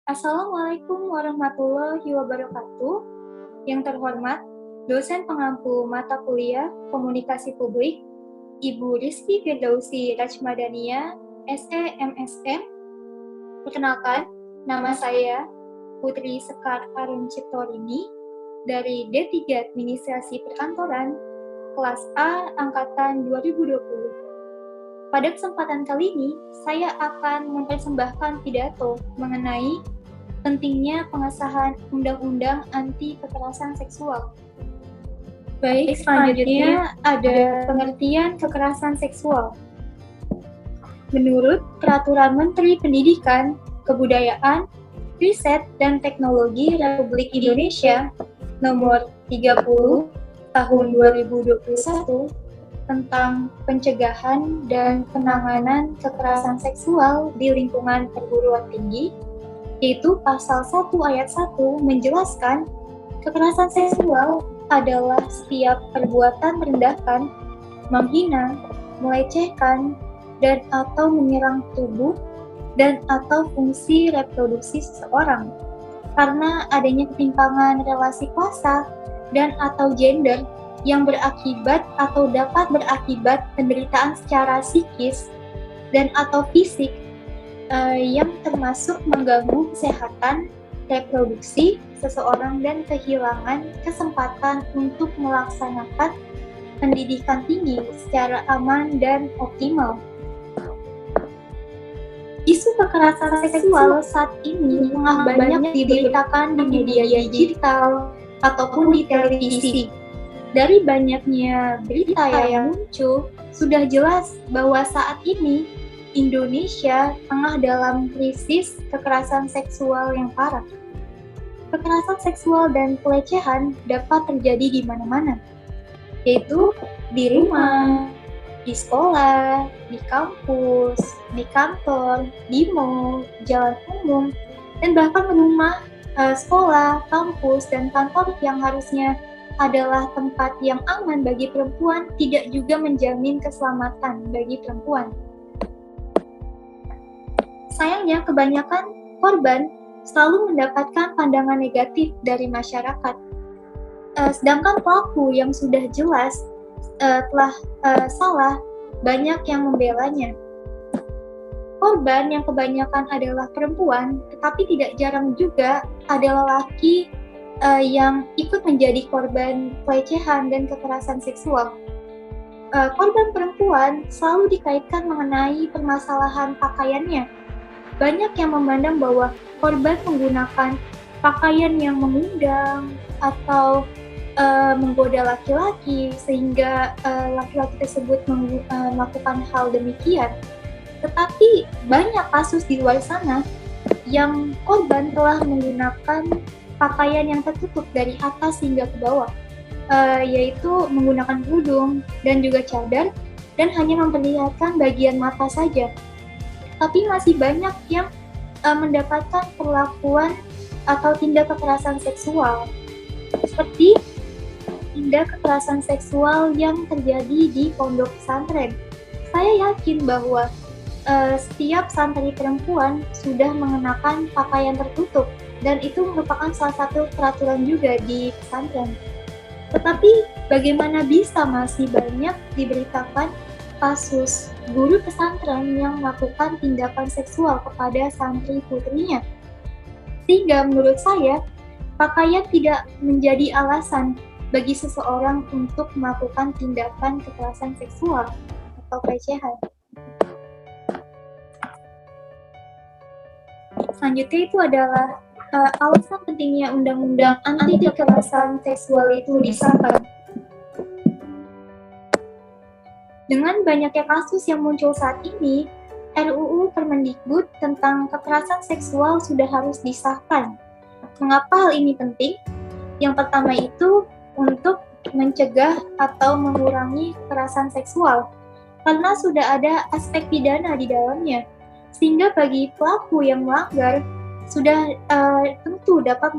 Assalamualaikum warahmatullahi wabarakatuh. Yang terhormat, dosen pengampu mata kuliah Komunikasi Publik, Ibu Rizky Firdausi Rachmadania, SE MSM. Perkenalkan, nama saya Putri Sekar Arun Ciptorini dari D3 Administrasi Perkantoran, kelas A Angkatan 2020. Pada kesempatan kali ini, saya akan mempersembahkan pidato mengenai pentingnya pengesahan Undang-Undang Anti Kekerasan Seksual. Baik, selanjutnya ada pengertian kekerasan seksual. Menurut Peraturan Menteri Pendidikan, Kebudayaan, Riset, dan Teknologi Republik Indonesia Nomor 30 Tahun 2021 tentang pencegahan dan penanganan kekerasan seksual di lingkungan perguruan tinggi, yaitu pasal 1 ayat 1 menjelaskan kekerasan seksual adalah setiap perbuatan merendahkan, menghina, melecehkan, dan atau menyerang tubuh dan atau fungsi reproduksi seseorang karena adanya ketimpangan relasi kuasa dan atau gender yang berakibat atau dapat berakibat penderitaan secara psikis dan atau fisik yang termasuk mengganggu kesehatan reproduksi seseorang dan kehilangan kesempatan untuk melaksanakan pendidikan tinggi secara aman dan optimal. Isu kekerasan seksual saat ini tengah banyak diberitakan di media digital ataupun di televisi. Dari banyaknya berita yang muncul, sudah jelas bahwa saat ini Indonesia tengah dalam krisis kekerasan seksual yang parah. Kekerasan seksual dan pelecehan dapat terjadi di mana-mana, yaitu di rumah, di sekolah, di kampus, di kantor, di mall, jalan umum, dan bahkan rumah, sekolah, kampus, dan kantor yang harusnya adalah tempat yang aman bagi perempuan tidak juga menjamin keselamatan bagi perempuan. Sayangnya, kebanyakan korban selalu mendapatkan pandangan negatif dari masyarakat. Sedangkan pelaku yang sudah jelas telah salah, banyak yang membelanya. Korban yang kebanyakan adalah perempuan, tetapi tidak jarang juga adalah laki yang ikut menjadi korban pelecehan dan kekerasan seksual. Korban perempuan selalu dikaitkan mengenai permasalahan pakaiannya. Banyak yang memandang bahwa korban menggunakan pakaian yang mengundang atau menggoda laki-laki sehingga laki-laki tersebut melakukan hal demikian. Tetapi banyak kasus di luar sana yang korban telah menggunakan pakaian yang tertutup dari atas hingga ke bawah, yaitu menggunakan kerudung dan juga cadar dan hanya memperlihatkan bagian mata saja. Tapi masih banyak yang mendapatkan perlakuan atau tindak kekerasan seksual, seperti tindak kekerasan seksual yang terjadi di pondok pesantren. Saya yakin bahwa setiap santri perempuan sudah mengenakan pakaian tertutup, dan itu merupakan salah satu peraturan juga di pesantren. Tetapi bagaimana bisa masih banyak diberitakan kasus guru pesantren yang melakukan tindakan seksual kepada santri putrinya? Sehingga menurut saya, pakaian tidak menjadi alasan bagi seseorang untuk melakukan tindakan kekerasan seksual atau pelecehan. Selanjutnya itu adalah alasan pentingnya Undang-Undang Anti Kekerasan Seksual itu disahkan. Dengan banyaknya kasus yang muncul saat ini, RUU Permendikbud tentang kekerasan seksual sudah harus disahkan. Mengapa hal ini penting? Yang pertama itu untuk mencegah atau mengurangi kekerasan seksual, karena sudah ada aspek pidana di dalamnya, sehingga bagi pelaku yang melanggar sudah tentu dapat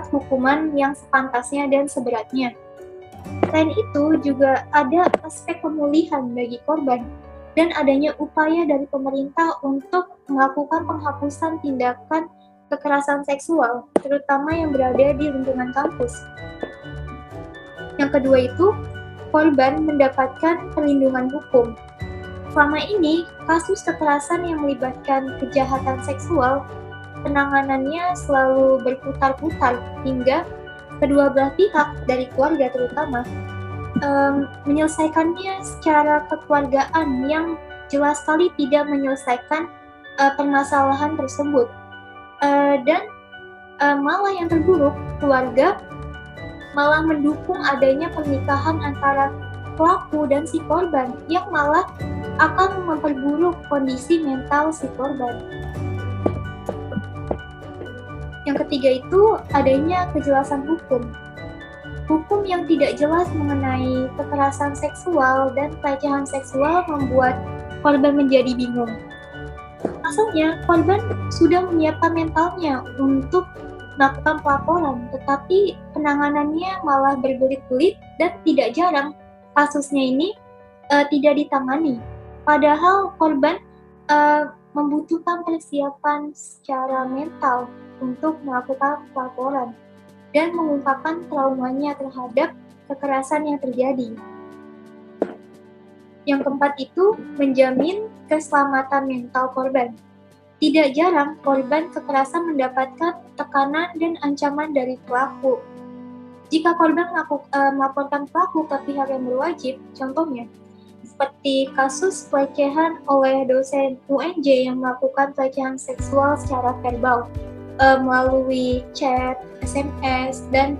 hukuman yang sepantasnya dan seberatnya. Selain itu juga ada aspek pemulihan bagi korban dan adanya upaya dari pemerintah untuk melakukan penghapusan tindakan kekerasan seksual, terutama yang berada di lingkungan kampus. Yang kedua itu, korban mendapatkan perlindungan hukum. Selama ini, kasus kekerasan yang melibatkan kejahatan seksual, penanganannya selalu berputar-putar hingga kedua belah pihak dari keluarga terutama menyelesaikannya secara kekeluargaan yang jelas sekali tidak menyelesaikan permasalahan tersebut. Dan malah yang terburuk, keluarga malah mendukung adanya pernikahan antara pelaku dan si korban yang malah akan memperburuk kondisi mental si korban. Yang ketiga itu adanya kejelasan hukum. Hukum yang tidak jelas mengenai kekerasan seksual dan pelecehan seksual membuat korban menjadi bingung. Asalnya, korban sudah menyiapkan mentalnya untuk melakukan pelaporan, tetapi penanganannya malah berbelit-belit dan tidak jarang kasusnya ini tidak ditangani. Padahal korban membutuhkan persiapan secara mental untuk melakukan pelaporan dan mengungkapkan traumanya terhadap kekerasan yang terjadi. Yang keempat itu menjamin keselamatan mental korban. Tidak jarang korban kekerasan mendapatkan tekanan dan ancaman dari pelaku. Jika korban melaporkan pelaku ke pihak yang berwajib, contohnya seperti kasus pelecehan oleh dosen UNJ yang melakukan pelecehan seksual secara verbal melalui chat, SMS, dan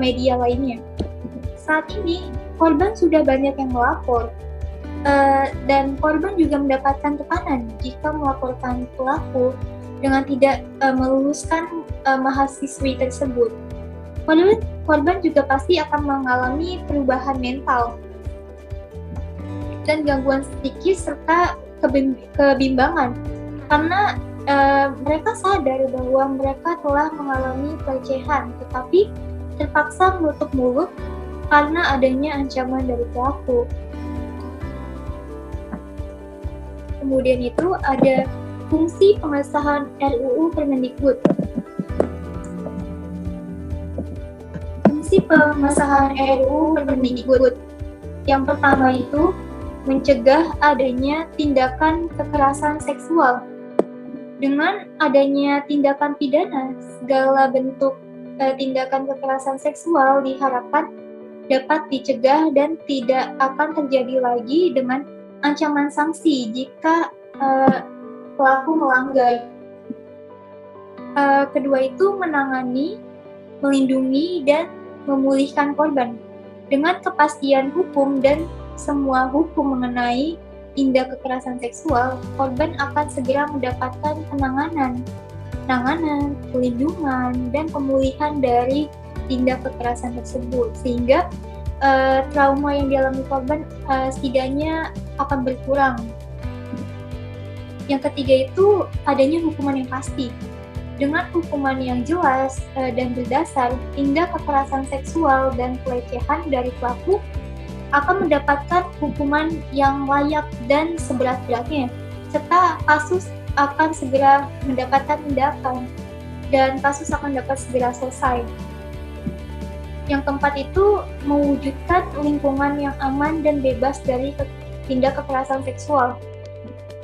media lainnya. Saat ini, korban sudah banyak yang melapor, dan korban juga mendapatkan tekanan jika melaporkan pelaku dengan tidak meluluskan mahasiswi tersebut. Korban juga pasti akan mengalami perubahan mental dan gangguan psikis serta kebimbangan karena mereka sadar bahwa mereka telah mengalami pelecehan, tetapi terpaksa menutup mulut karena adanya ancaman dari pelaku. Kemudian itu ada fungsi pengesahan RUU Permendikbud. Fungsi pengesahan RUU Permendikbud yang pertama itu mencegah adanya tindakan kekerasan seksual. Dengan adanya tindakan pidana, segala bentuk tindakan kekerasan seksual diharapkan dapat dicegah dan tidak akan terjadi lagi dengan ancaman sanksi jika pelaku melanggar. Kedua itu menangani, melindungi, dan memulihkan korban. Dengan kepastian hukum dan semua hukum mengenai tindak kekerasan seksual, korban akan segera mendapatkan penanganan, pelindungan, dan pemulihan dari tindak kekerasan tersebut, sehingga trauma yang dialami korban setidaknya akan berkurang. Yang ketiga itu adanya hukuman yang pasti. Dengan hukuman yang jelas dan berdasar, tindak kekerasan seksual dan pelecehan dari pelaku akan mendapatkan hukuman yang layak dan seberat-beratnya, serta kasus akan segera mendapatkan tindakan dan kasus akan dapat segera selesai. Yang keempat itu mewujudkan lingkungan yang aman dan bebas dari tindak kekerasan seksual.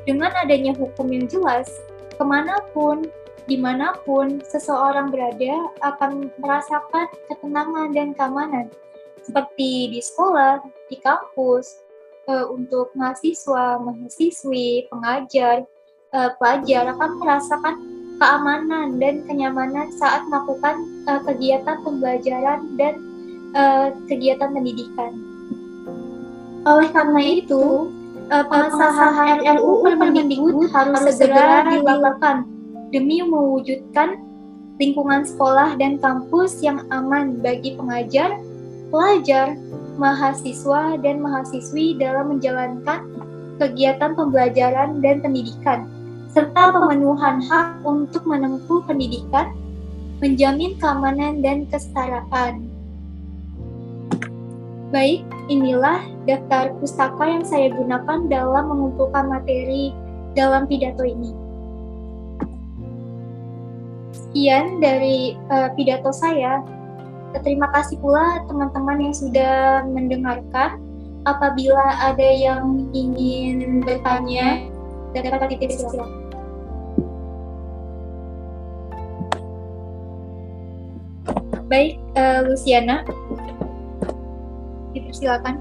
Dengan adanya hukum yang jelas, kemanapun, dimanapun seseorang berada akan merasakan ketenangan dan keamanan, seperti di sekolah, di kampus, untuk mahasiswa, mahasiswi, pengajar, pelajar akan merasakan keamanan dan kenyamanan saat melakukan kegiatan pembelajaran dan kegiatan pendidikan. Oleh karena itu, pengesahan RUU Permendikbud harus segera dilakukan demi mewujudkan lingkungan sekolah dan kampus yang aman bagi pengajar, pelajar, mahasiswa, dan mahasiswi dalam menjalankan kegiatan pembelajaran dan pendidikan, serta pemenuhan hak untuk menempuh pendidikan, menjamin keamanan dan kesetaraan. Baik, inilah daftar pustaka yang saya gunakan dalam mengumpulkan materi dalam pidato ini. Sekian dari pidato saya. Terima kasih pula teman-teman yang sudah mendengarkan. Apabila ada yang ingin bertanya, dapat dipersilakan. Baik, Luciana, dipersilakan.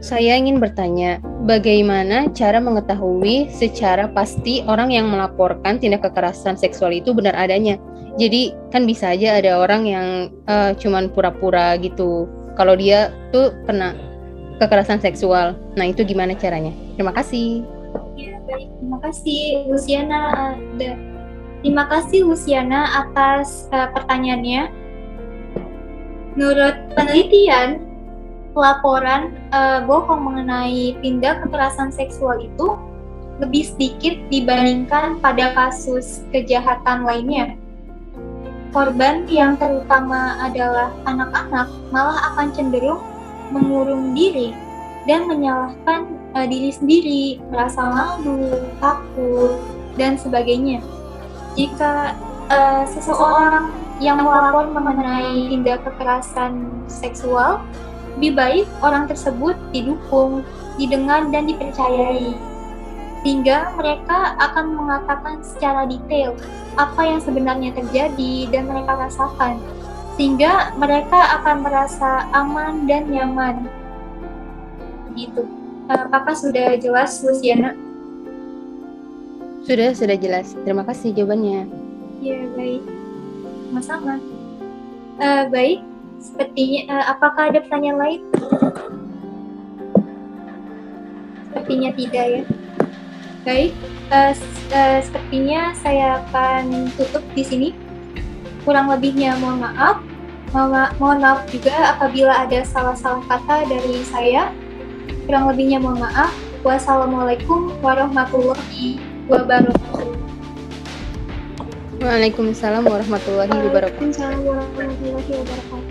Saya ingin bertanya, bagaimana cara mengetahui secara pasti orang yang melaporkan tindak kekerasan seksual itu benar adanya? Jadi kan bisa aja ada orang yang cuman pura-pura gitu. Kalau dia tuh kena kekerasan seksual. Nah, itu gimana caranya? Terima kasih. Ya, baik. Terima kasih Luciana. Terima kasih Luciana atas pertanyaannya. Menurut penelitian, pelaporan bohong mengenai tindak kekerasan seksual itu lebih sedikit dibandingkan pada kasus kejahatan lainnya. Korban yang terutama adalah anak-anak malah akan cenderung mengurung diri dan menyalahkan diri sendiri, merasa malu, takut, dan sebagainya. Jika seseorang yang melapor mengenai tindak kekerasan seksual, lebih baik orang tersebut didukung, didengar, dan dipercayai. Sehingga mereka akan mengatakan secara detail apa yang sebenarnya terjadi dan mereka rasakan. Sehingga mereka akan merasa aman dan nyaman. Gitu. Apakah sudah jelas, Luciana? Sudah jelas. Terima kasih jawabannya. Ya, baik. Sama-sama. Baik. Sepertinya, apakah ada pertanyaan lain? Sepertinya tidak ya. Baik, sepertinya saya akan tutup di sini. Kurang lebihnya mohon maaf. Mohon maaf juga apabila ada salah-salah kata dari saya. Kurang lebihnya mohon maaf. Wassalamualaikum warahmatullahi wabarakatuh. Waalaikumsalam warahmatullahi wabarakatuh. Waalaikumsalam warahmatullahi wabarakatuh.